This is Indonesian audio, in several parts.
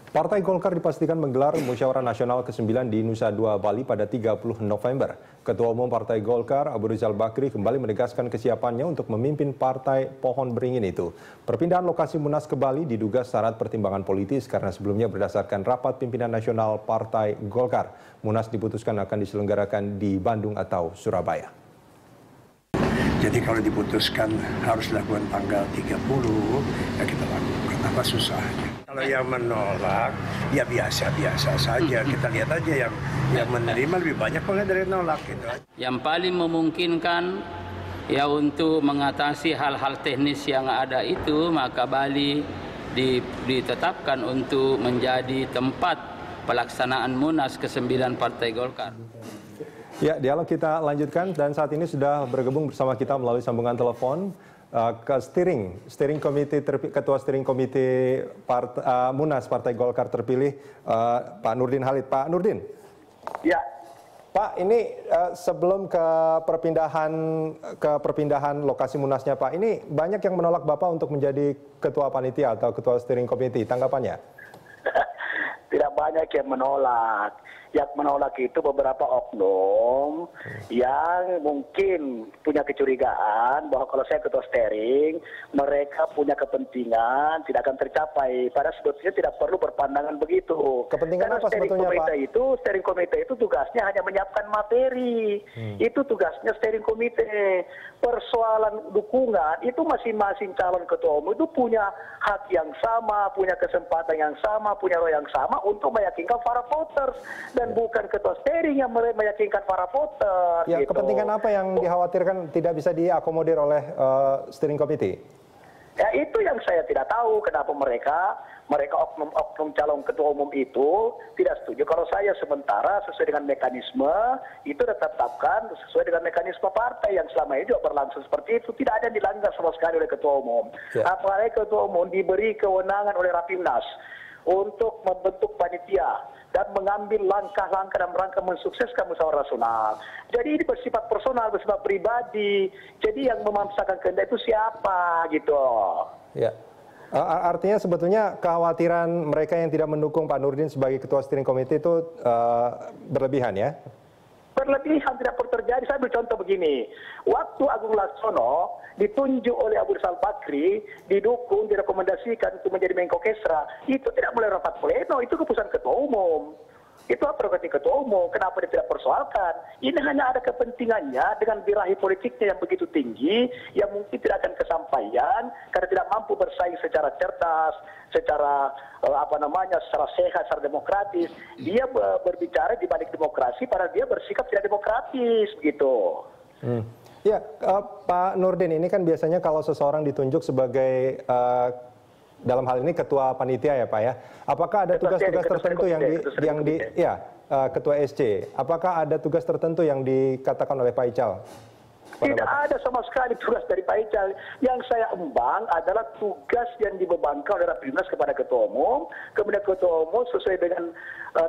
Partai Golkar dipastikan menggelar musyawarah nasional ke-9 di Nusa Dua, Bali pada 30 November. Ketua Umum Partai Golkar, Abu Rizal Bakri, kembali menegaskan kesiapannya untuk memimpin partai pohon beringin itu. Perpindahan lokasi Munas ke Bali diduga syarat pertimbangan politis karena sebelumnya berdasarkan rapat pimpinan nasional Partai Golkar. Munas diputuskan akan diselenggarakan di Bandung atau Surabaya. Jadi kalau diputuskan harus dilakukan tanggal 30, ya kita lakukan. Apa susahnya? Kalau yang menolak, ya biasa-biasa saja. Kita lihat aja yang menerima lebih banyak oleh dari nolak. Gitu. Yang paling memungkinkan ya untuk mengatasi hal-hal teknis yang ada itu, maka Bali ditetapkan untuk menjadi tempat pelaksanaan Munas ke-9 Partai Golkar. Ya, dialog kita lanjutkan dan saat ini sudah bergabung bersama kita melalui sambungan telepon ketua steering komite Munas Partai Golkar terpilih Pak Nurdin Halid. Pak Nurdin. Ya. Pak, ini sebelum ke perpindahan lokasi Munasnya, Pak, ini banyak yang menolak Bapak untuk menjadi ketua panitia atau ketua steering komite. Tanggapannya? Tidak banyak yang menolak. Yang menolak itu beberapa oknum yang mungkin punya kecurigaan bahwa kalau saya ketua steering, mereka punya kepentingan tidak akan tercapai. Padahal sebetulnya tidak perlu berpandangan begitu. Kepentingan apa sebetulnya, Pak? Steering komite itu tugasnya hanya menyiapkan materi. Itu tugasnya steering komite. Persoalan dukungan itu masing-masing calon ketua umum itu punya hak yang sama, punya kesempatan yang sama, punya roh yang sama untuk meyakinkan para voters. Dan bukan ketua steering yang meyakinkan para voter. Ya, gitu. Kepentingan apa yang dikhawatirkan tidak bisa diakomodir oleh steering committee? Ya, itu yang saya tidak tahu kenapa mereka oknum calon ketua umum itu tidak setuju. Kalau saya sementara sesuai dengan mekanisme itu ditetapkan sesuai dengan mekanisme partai yang selama ini juga berlangsung seperti itu. Tidak ada yang dilanggar sama sekali oleh ketua umum. Ya. Apalagi ketua umum diberi kewenangan oleh Rapimnas untuk membentuk panitia dan mengambil langkah-langkah dalam rangka mensukseskan musyawarah nasional. Jadi ini bersifat personal, bersifat pribadi. Jadi yang memaksakan kehendak itu siapa gitu. Ya. Artinya sebetulnya kekhawatiran mereka yang tidak mendukung Pak Nurdin sebagai ketua steering committee itu berlebihan ya? Berlebihan, tidak perlu terjadi. Saya beri contoh begini. Waktu Agung Laksono ditunjuk oleh Abu Rizal Bakri, didukung, direkomendasikan untuk menjadi Menko Kesra, itu tidak melalui rapat pleno, itu keputusan ketua umum. Itu prerogatif ketua umum, kenapa dia tidak persoalkan? Ini hanya ada kepentingannya dengan birahi politiknya yang begitu tinggi, yang mungkin tidak akan kesampaian, karena tidak mampu bersaing secara cerdas, secara secara sehat, secara demokratis. Dia berbicara di balik demokrasi, padahal dia bersikap tidak demokratis, gitu. Ya, Pak Nurdin, ini kan biasanya kalau seseorang ditunjuk sebagai dalam hal ini ketua panitia ya Pak ya, apakah ada tugas-tugas tertentu ketua SC, apakah ada tugas tertentu yang dikatakan oleh Pak Ical? Tidak ada sama sekali tugas dari Pak Ical. Yang saya embang adalah tugas yang dibebankan oleh Rapimnas kepada ketua umum. Kemudian ketua umum sesuai dengan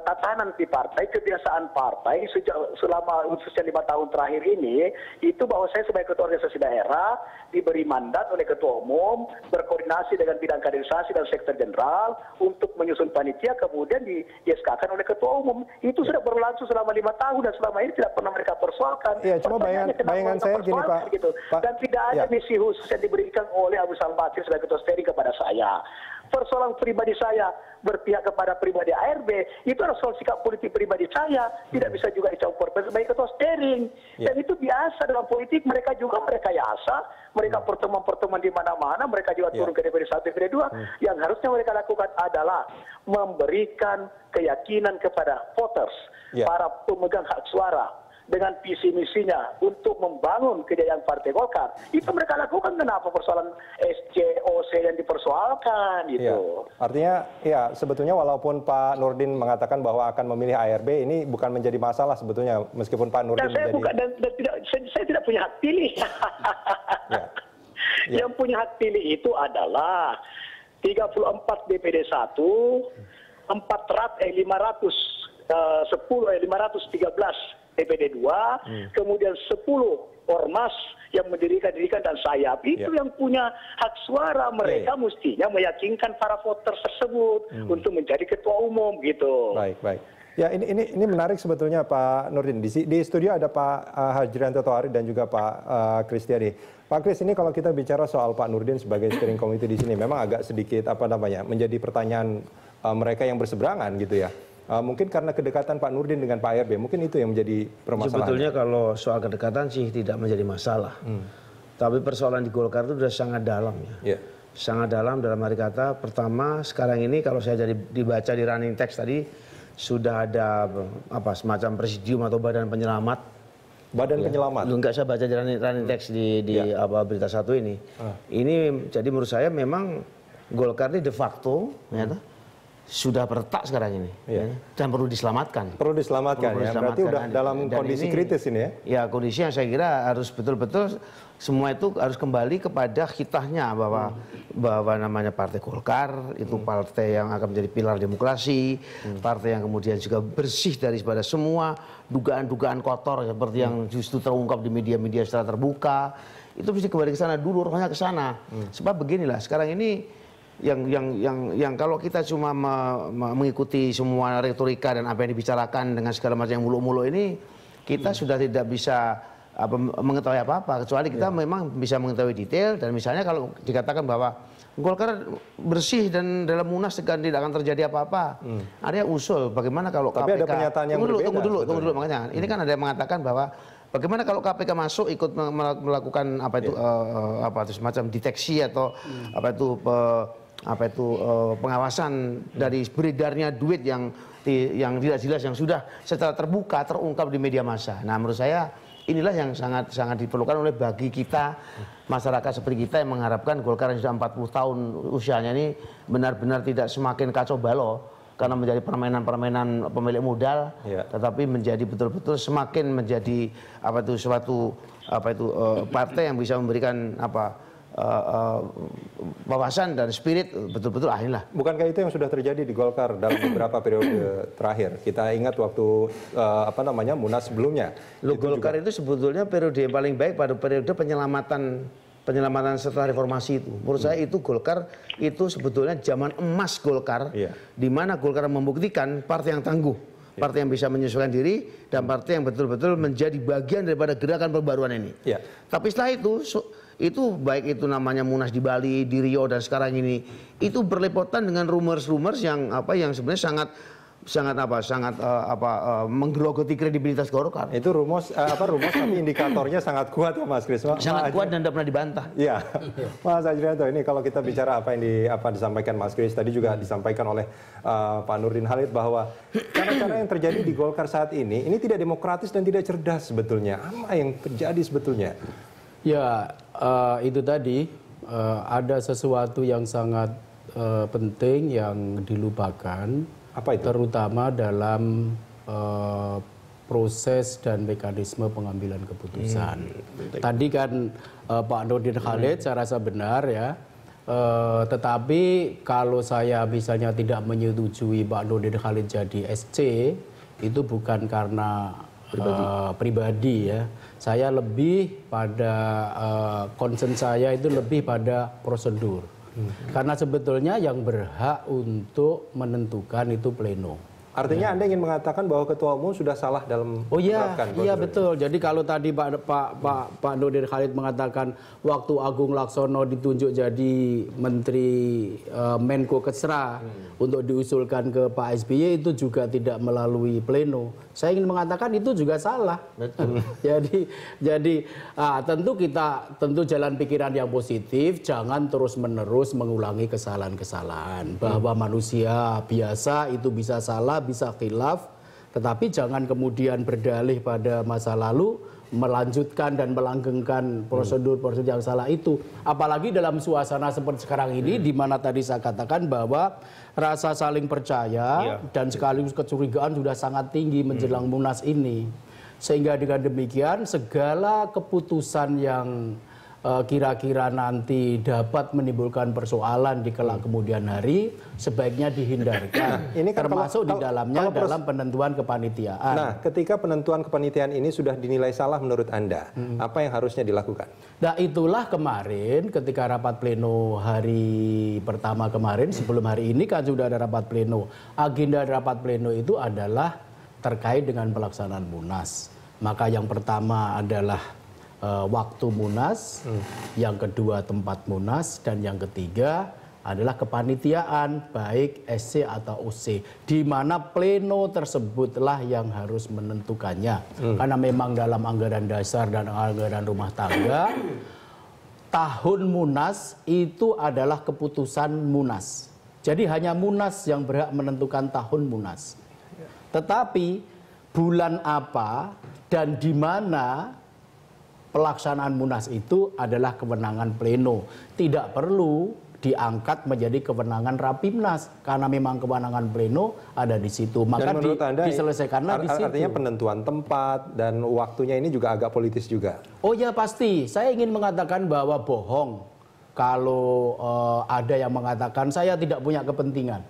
tatanan di partai, kebiasaan partai selama khususnya 5 tahun terakhir ini, itu bahwa saya sebagai ketua organisasi daerah diberi mandat oleh ketua umum berkoordinasi dengan bidang kaderisasi dan sektor jenderal untuk menyusun panitia, kemudian di-SK-kan oleh ketua umum. Itu sudah berlangsung selama 5 tahun dan selama ini tidak pernah mereka persoalkan. Iya, cuma bayangan saya gini Pak. Gitu. Dan tidak ada misi khusus yang diberikan oleh Abu Rizal Bakri sebagai ketua steering kepada saya. Persoalan pribadi saya berpihak kepada pribadi ARB, itu adalah soal sikap politik pribadi saya, tidak bisa juga dicampur sebagai ketua steering. Dan itu biasa dalam politik, mereka yasa, mereka pertemuan-pertemuan di mana-mana, mereka juga turun ke DPD 1, DPD 2. Yang harusnya mereka lakukan adalah memberikan keyakinan kepada voters, para pemegang hak suara, dengan visi misinya untuk membangun kejayaan Partai Golkar. Itu mereka lakukan, kenapa persoalan SC, OC yang dipersoalkan gitu. Ya, artinya ya sebetulnya walaupun Pak Nurdin mengatakan bahwa akan memilih ARB, ini bukan menjadi masalah sebetulnya meskipun Pak Nurdin saya tidak punya hak pilih. Yang punya hak pilih itu adalah 34 DPD 1, 513 DPD 2, kemudian 10 ormas yang mendirikan dan sayap itu yang punya hak suara, mereka mestinya meyakinkan para voters tersebut untuk menjadi ketua umum gitu. Baik. Ya ini menarik sebetulnya Pak Nurdin. Di studio ada Pak Hajrianto Tohari dan juga Pak Kristiadi. Pak Kris, ini kalau kita bicara soal Pak Nurdin sebagai steering committee di sini memang agak sedikit menjadi pertanyaan mereka yang berseberangan gitu ya. Mungkin karena kedekatan Pak Nurdin dengan Pak ARB, mungkin itu yang menjadi permasalahan. Sebetulnya kalau soal kedekatan sih tidak menjadi masalah. Tapi persoalan di Golkar itu sudah sangat dalam ya. Sangat dalam dalam arti kata, pertama sekarang ini kalau saya jadi dibaca di running text tadi, sudah ada semacam presidium atau badan penyelamat. Badan penyelamat? Enggak, saya baca di running text di berita satu ini. Ini jadi menurut saya memang Golkar ini de facto sudah retak sekarang ini dan perlu diselamatkan. Perlu diselamatkan ya. Berarti udah dalam kondisi kritis ini ya. Ya, kondisi yang saya kira harus betul-betul semua itu harus kembali kepada kitahnya bahwa namanya Partai Golkar itu partai yang akan menjadi pilar demokrasi, partai yang kemudian juga bersih daripada semua dugaan-dugaan kotor seperti yang justru terungkap di media-media secara terbuka. Itu mesti kembali ke sana dulu, rohnya ke sana. Sebab beginilah sekarang ini yang kalau kita cuma mengikuti semua retorika dan apa yang dibicarakan dengan segala macam yang muluk-muluk ini, kita sudah tidak bisa mengetahui apa-apa, kecuali kita memang bisa mengetahui detail. Dan misalnya kalau dikatakan bahwa Golkar bersih dan dalam Munas tidak akan terjadi apa-apa, ada yang usul bagaimana kalau KPK. Tapi ada pernyataan yang berbeda. Tunggu dulu makanya. Ini kan ada yang mengatakan bahwa bagaimana kalau KPK masuk ikut melakukan semacam deteksi atau pengawasan dari beredarnya duit yang tidak jelas, yang sudah secara terbuka terungkap di media massa. Nah, menurut saya inilah yang sangat diperlukan oleh bagi kita masyarakat seperti kita yang mengharapkan Golkar yang sudah 40 tahun usianya ini benar-benar tidak semakin kacau balau karena menjadi permainan pemilik modal, tetapi menjadi betul-betul semakin menjadi suatu partai yang bisa memberikan wawasan dan spirit betul-betul inilah. Bukankah itu yang sudah terjadi di Golkar dalam beberapa periode terakhir? Kita ingat waktu Munas sebelumnya. Golkar itu sebetulnya periode yang paling baik pada periode penyelamatan setelah reformasi itu. Menurut saya itu Golkar itu sebetulnya zaman emas Golkar, di mana Golkar membuktikan partai yang tangguh, partai yang bisa menyesuaikan diri, dan partai yang betul-betul menjadi bagian daripada gerakan perbaruan ini. Tapi setelah itu baik itu namanya Munas di Bali, di Rio, dan sekarang ini itu berlepotan dengan rumors-rumors yang sebenarnya sangat menggerogoti kredibilitas Golkar. Itu rumors tapi indikatornya sangat kuat ya Mas Kris. Sangat kuat dan tidak pernah dibantah. Iya. Mas Hajrianto, ini kalau kita bicara apa yang disampaikan Mas Kris tadi juga disampaikan oleh Pak Nurdin Halid bahwa cara-cara yang terjadi di Golkar saat ini tidak demokratis dan tidak cerdas sebetulnya. Apa yang terjadi sebetulnya? Ya, itu tadi ada sesuatu yang sangat penting yang dilupakan. Apa itu? Terutama dalam proses dan mekanisme pengambilan keputusan. Tadi kan Pak Nurdin Halid saya rasa benar ya. Tetapi kalau saya misalnya tidak menyetujui Pak Nurdin Halid jadi SC, itu bukan karena pribadi ya. Saya lebih pada concern saya itu lebih pada prosedur. Karena sebetulnya yang berhak untuk menentukan itu pleno. Artinya Anda ingin mengatakan bahwa Ketua Umum sudah salah dalam menerapkan prosedur. Iya betul. Jadi kalau tadi Pak Nurdin Halid mengatakan waktu Agung Laksono ditunjuk jadi Menteri Menko Kesra untuk diusulkan ke Pak SBY itu juga tidak melalui pleno. Saya ingin mengatakan itu juga salah. Betul. jadi tentu jalan pikiran yang positif, jangan terus-menerus mengulangi kesalahan-kesalahan. Bahwa manusia biasa itu bisa salah, bisa khilaf, tetapi jangan kemudian berdalih pada masa lalu, melanjutkan dan melanggengkan prosedur-prosedur yang salah itu. Apalagi dalam suasana seperti sekarang ini, di mana tadi saya katakan bahwa rasa saling percaya dan sekaligus kecurigaan sudah sangat tinggi menjelang Munas ini. Sehingga dengan demikian segala keputusan yang kira-kira nanti dapat menimbulkan persoalan di kelak kemudian hari, sebaiknya dihindarkan. Ini kan termasuk di dalamnya dalam penentuan kepanitiaan. Nah, ketika penentuan kepanitiaan ini sudah dinilai salah menurut Anda, apa yang harusnya dilakukan? Nah, itulah kemarin ketika rapat pleno hari pertama kemarin, sebelum hari ini kan sudah ada rapat pleno. Agenda rapat pleno itu adalah terkait dengan pelaksanaan Munas. Maka yang pertama adalah waktu Munas, yang kedua tempat Munas, dan yang ketiga adalah kepanitiaan baik SC atau UC, di mana pleno tersebutlah yang harus menentukannya. Karena memang dalam anggaran dasar dan anggaran rumah tangga, tahun Munas itu adalah keputusan Munas. Jadi hanya Munas yang berhak menentukan tahun Munas. Tetapi bulan apa dan di mana pelaksanaan Munas itu adalah kewenangan pleno. Tidak perlu diangkat menjadi kewenangan Rapimnas karena memang kewenangan pleno ada di situ. Maka diselesaikanlah di situ. Artinya penentuan tempat dan waktunya ini juga agak politis juga. Oh ya pasti. Saya ingin mengatakan bahwa bohong kalau ada yang mengatakan saya tidak punya kepentingan.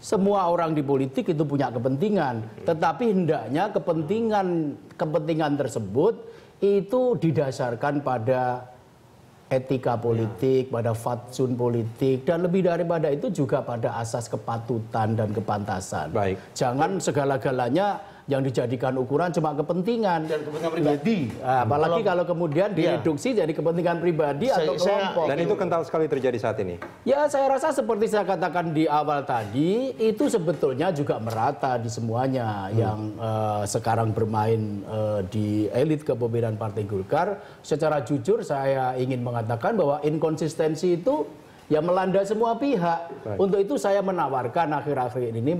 Semua orang di politik itu punya kepentingan, tetapi hendaknya kepentingan tersebut itu didasarkan pada etika politik, pada fatsun politik, dan lebih daripada itu juga pada asas kepatutan dan kepantasan. Baik. Jangan segala-galanya yang dijadikan ukuran cuma kepentingan dan kepentingan pribadi. Apalagi kalau kemudian direduksi jadi kepentingan pribadi atau kelompok. Dan itu kental sekali terjadi saat ini. Ya saya rasa seperti saya katakan di awal tadi, itu sebetulnya juga merata di semuanya yang sekarang bermain di elit kepemimpinan Partai Golkar. Secara jujur saya ingin mengatakan bahwa inkonsistensi itu ya melanda semua pihak. Baik. Untuk itu saya menawarkan akhir-akhir ini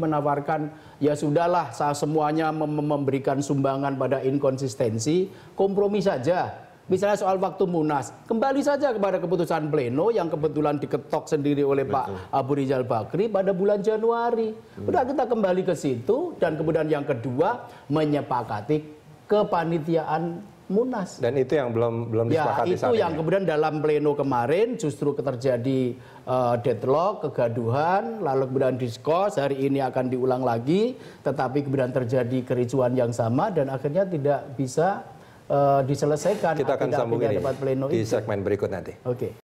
ya sudahlah semuanya memberikan sumbangan pada inkonsistensi, kompromi saja. Misalnya soal waktu Munas, kembali saja kepada keputusan pleno yang kebetulan diketok sendiri oleh Pak Abu Rizal Bakri pada bulan Januari. Udah kita kembali ke situ, dan kemudian yang kedua menyepakati kepanitiaan Munas. Dan itu yang belum disepakati saat ini. Itu yang kemudian dalam pleno kemarin justru terjadi deadlock, kegaduhan, lalu kemudian diskors, hari ini akan diulang lagi, tetapi kemudian terjadi kericuan yang sama dan akhirnya tidak bisa diselesaikan. Kita akan sambung ini di segmen berikut nanti. Oke.